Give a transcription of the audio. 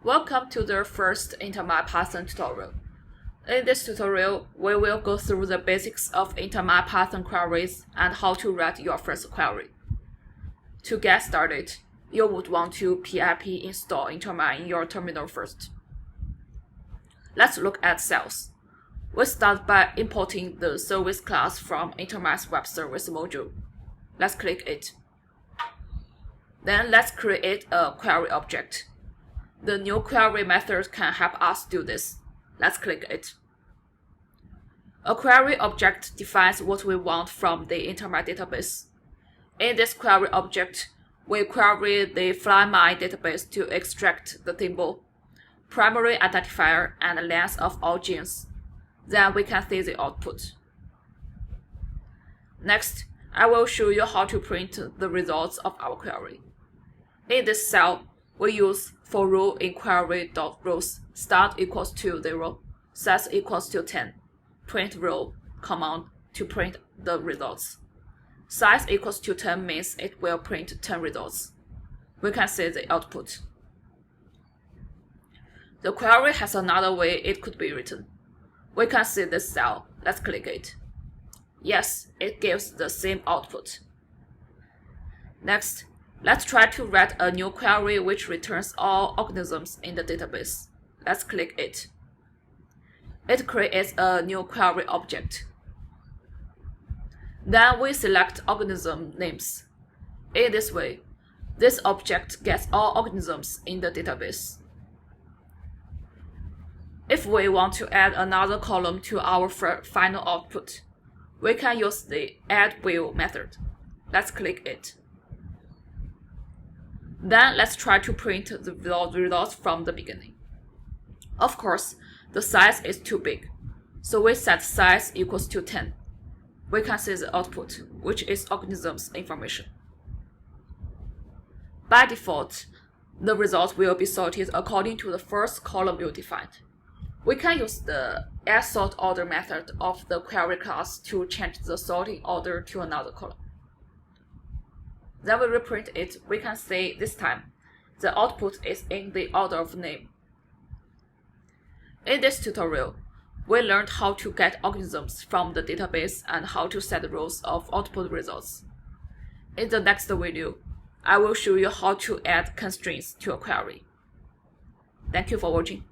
Welcome to the first InterMine Python tutorial. In this tutorial, we will go through the basics of InterMine Python queries and how to write your first query. To get started, you would want to pip install InterMine in your terminal first. Let's look at sales. We start by importing the service class from InterMine's web service module. Let's click it. Then let's create a query object. The new query method can help us do this. Let's click it. A query object defines what we want from the InterMine database. In this query object, we query the FlyMine database to extract the table, primary identifier, and length of all genes. Then we can see the output. Next, I will show you how to print the results of our query. In this cell, we use for row in query.rows start equals to 0, size equals to 10, print row command to print the results. Size equals to 10 means it will print 10 results. We can see the output. The query has another way it could be written. We can see this cell. Let's click it. Yes, it gives the same output. Next, let's try to write a new query which returns all organisms in the database. Let's click it. It creates a new query object. Then we select organism names. In this way, this object gets all organisms in the database. If we want to add another column to our final output, we can use the add_view method. Let's click it. Then let's try to print the results from the beginning. Of course, the size is too big, so we set size equals to 10. We can see the output, which is organisms information. By default, the results will be sorted according to the first column you defined. We can use the addSortOrder method of the query class to change the sorting order to another column. Then we reprint it. We can see this time the output is in the order of name. In this tutorial, we learned how to get organisms from the database and how to set rows of output results. In the next video, I will show you how to add constraints to a query. Thank you for watching.